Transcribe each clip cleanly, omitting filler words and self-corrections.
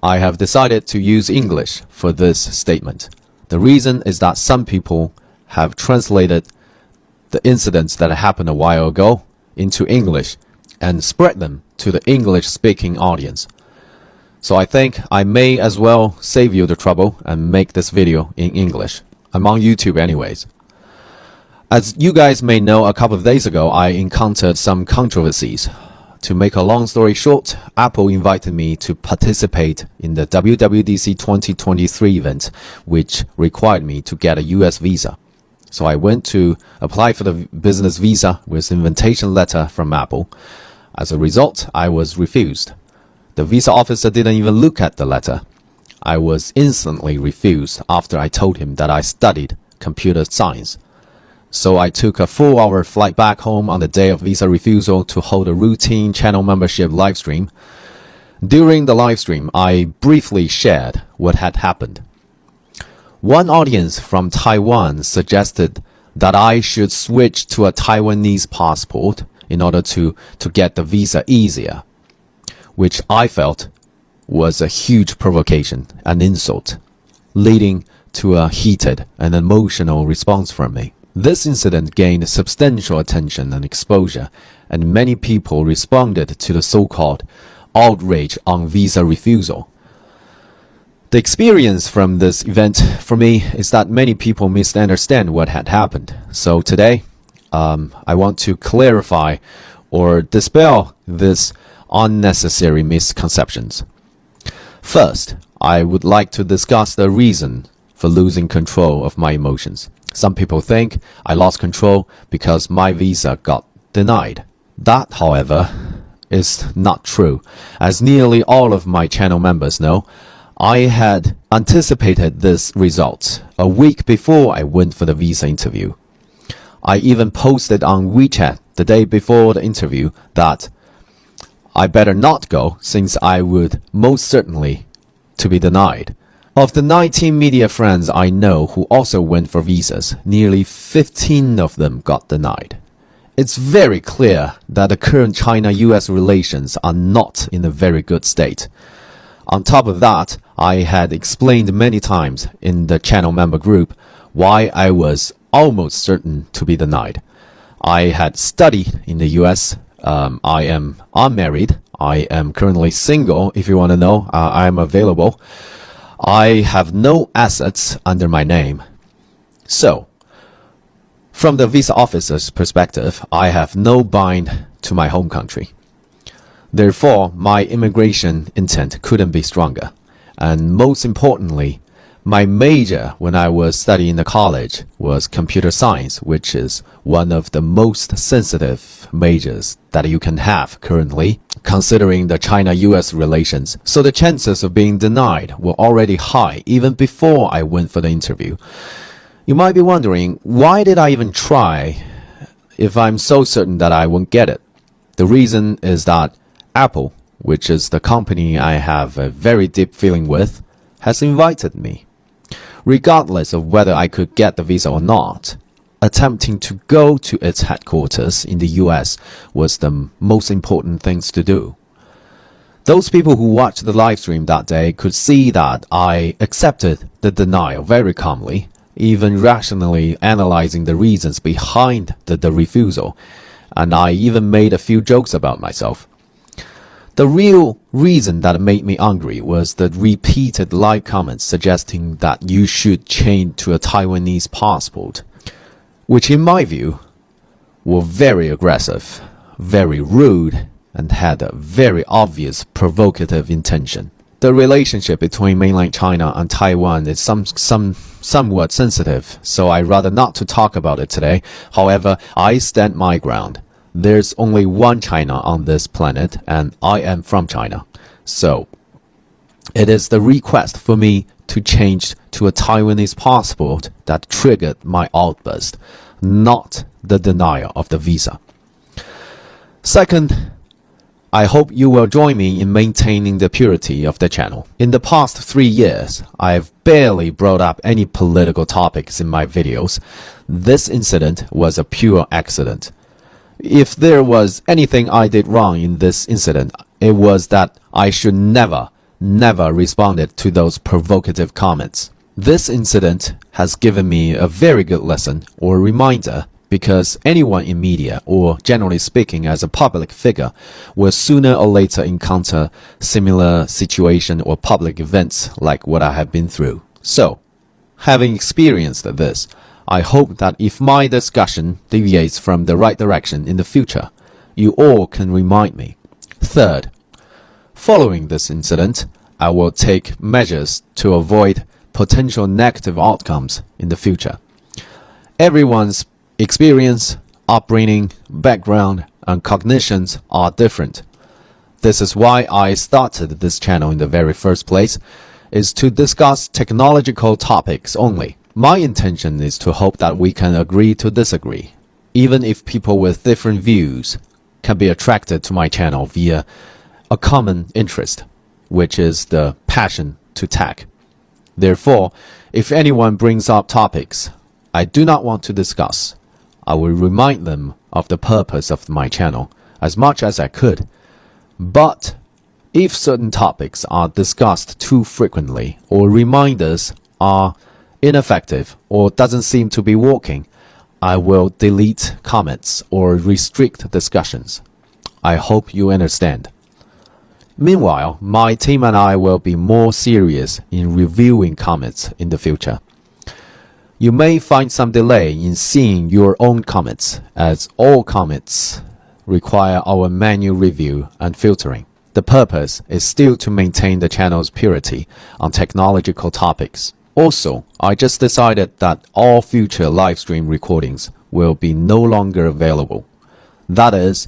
I have decided to use English for this statement. The reason is that some people have translated the incidents that happened a while ago into English and spread them to the English-speaking audience. So I think I may as well save you the trouble and make this video in English. I'm on YouTube anyways. As you guys may know, a couple of days ago, I encountered some controversies. To make a long story short, Apple invited me to participate in the WWDC 2023 event, which required me to get a US visa. So I went to apply for the business visa with invitation letter from Apple. As a result, I was refused. The visa officer didn't even look at the letter. I was instantly refused after I told him that I studied computer science. So I took a 4-hour flight back home on the day of visa refusal to hold a routine channel membership livestream. During the livestream, I briefly shared what had happened. One audience from Taiwan suggested that I should switch to a Taiwanese passport in order to get the visa easier, which I felt was a huge provocation and insult, leading to a heated and emotional response from me. This incident gained substantial attention and exposure, and many people responded to the so-called outrage on visa refusal. The experience from this event for me is that many people misunderstand what had happened. So today, I want to clarify or dispel these unnecessary misconceptions. First, I would like to discuss the reason for losing control of my emotions. Some people think I lost control because my visa got denied. That, however, is not true. As nearly all of my channel members know, I had anticipated this result a week before I went for the visa interview. I even posted on WeChat the day before the interview that I better not go since I would most certainly to be denied. Of the 19 media friends I know who also went for visas, nearly 15 of them got denied. It's very clear that the current China-US relations are not in a very good state. On top of that, I had explained many times in the channel member group why I was almost certain to be denied. I had studied in the US. I am unmarried. I am currently single. If you want to know, I am available. I have no assets under my name. So, from the visa officer's perspective, I have no bind to my home country. Therefore, my immigration intent couldn't be stronger. And most importantly, my major when I was studying in the college was computer science, which is one of the most sensitive majors that you can have currently, considering the China-US relations. So the chances of being denied were already high even before I went for the interview. You might be wondering, why did I even try if I'm so certain that I won't get it? The reason is that Apple, which is the company I have a very deep feeling with, has invited me. Regardless of whether I could get the visa or not, attempting to go to its headquarters in the US was the most important things to do. Those people who watched the live stream that day could see that I accepted the denial very calmly, even rationally analyzing the reasons behind the refusal, and I even made a few jokes about myself. The real reason that made me angry was the repeated live comments suggesting that you should change to a Taiwanese passport, which in my view were very aggressive, very rude, and had a very obvious provocative intention. The relationship between mainland China and Taiwan is somewhat sensitive, so I'd rather not to talk about it today. However, I stand my ground. There's only one China on this planet, and I am from China. So, it is the request for me to change to a Taiwanese passport that triggered my outburst, not the denial of the visa. Second, I hope you will join me in maintaining the purity of the channel. In the past 3 years, I've barely brought up any political topics in my videos. This incident was a pure accident. If there was anything I did wrong in this incident, it was that I should never never responded to those provocative comments. This incident has given me a very good lesson or reminder, because anyone in media, or generally speaking as a public figure, will sooner or later encounter similar situation or public events like what I have been through. So, having experienced this, I hope that if my discussion deviates from the right direction in the future, you all can remind me. Third, following this incident, I will take measures to avoid potential negative outcomes in the future. Everyone's experience, upbringing, background, and cognitions are different. This is why I started this channel in the very first place, is to discuss technological topics only. My intention is to hope that we can agree to disagree, even if people with different views can be attracted to my channel via a common interest, which is the passion to tech. Therefore, if anyone brings up topics I do not want to discuss, I will remind them of the purpose of my channel as much as I could. But if certain topics are discussed too frequently, or reminders are ineffective or doesn't seem to be working, I will delete comments or restrict discussions. I hope you understand. Meanwhile, my team and I will be more serious in reviewing comments in the future. You may find some delay in seeing your own comments, as all comments require our manual review and filtering. The purpose is still to maintain the channel's purity on technological topics. Also, I just decided that all future live stream recordings will be no longer available. That is,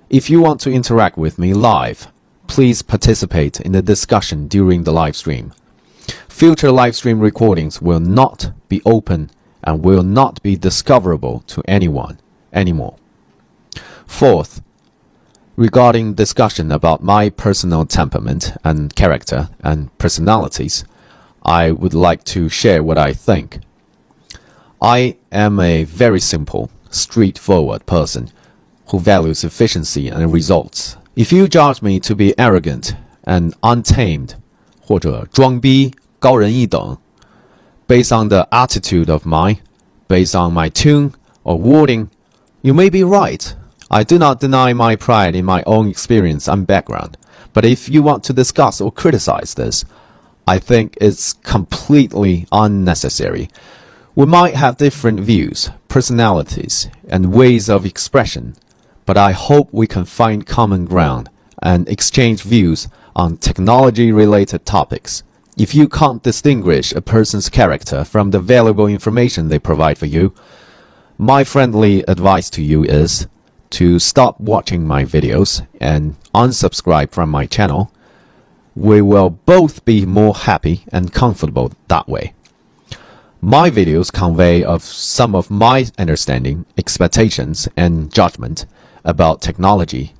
if you want to interact with me live, please participate in the discussion during the live stream. Future live stream recordings will not be open and will not be discoverable to anyone anymore. Fourth, regarding discussion about my personal temperament and character and personalities, I would like to share what I think. I am a very simple, straightforward person who values efficiency and results. If you judge me to be arrogant and untamed, 或者装逼高人一等, based on the attitude of mine, based on my tune or wording, you may be right. I do not deny my pride in my own experience and background, but if you want to discuss or criticize this, I think it's completely unnecessary. We might have different views, personalities, and ways of expression, but I hope we can find common ground and exchange views on technology-related topics. If you can't distinguish a person's character from the valuable information they provide for you, my friendly advice to you is to stop watching my videos and unsubscribe from my channel. We will both be more happy and comfortable that way. My videos convey of some of my understanding, expectations, and judgment about technology.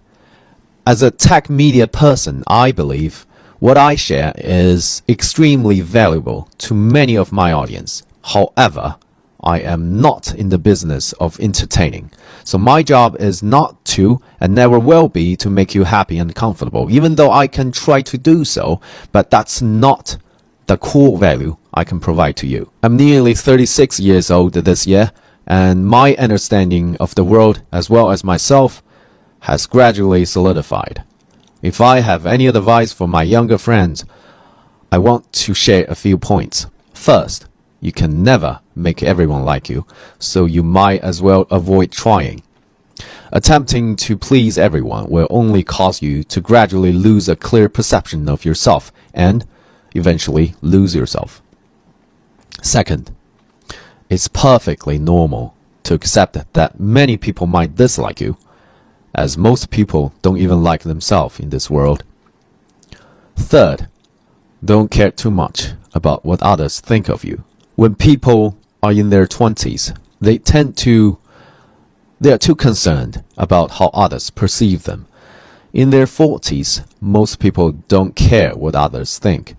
As a tech media person, I believe what I share is extremely valuable to many of my audience. However, I am not in the business of entertaining. So my job is not to, and never will be, to make you happy and comfortable, even though I can try to do so, but that's not the core value I can provide to you. I'm nearly 36 years old this year, and my understanding of the world as well as myself has gradually solidified. If I have any advice for my younger friends, I want to share a few points. First, you can never make everyone like you, so you might as well avoid trying. Attempting to please everyone will only cause you to gradually lose a clear perception of yourself and eventually lose yourself. Second, it's perfectly normal to accept that many people might dislike you, as most people don't even like themselves in this world. Third, don't care too much about what others think of you. When people are in their 20s, they are too concerned about how others perceive them. In their 40s, most people don't care what others think.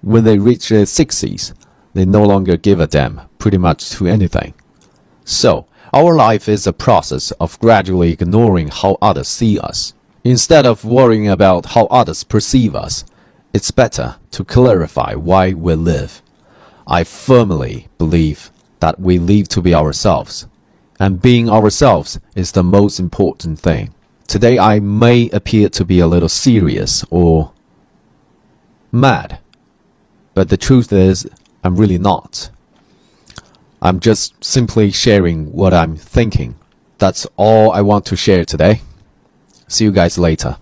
When they reach their 60s, they no longer give a damn pretty much to anything. So, our life is a process of gradually ignoring how others see us. Instead of worrying about how others perceive us, it's better to clarify why we live. I firmly believe that we live to be ourselves, and being ourselves is the most important thing. Today I may appear to be a little serious or mad, but the truth is I'm really not. I'm just simply sharing what I'm thinking. That's all I want to share today. See you guys later.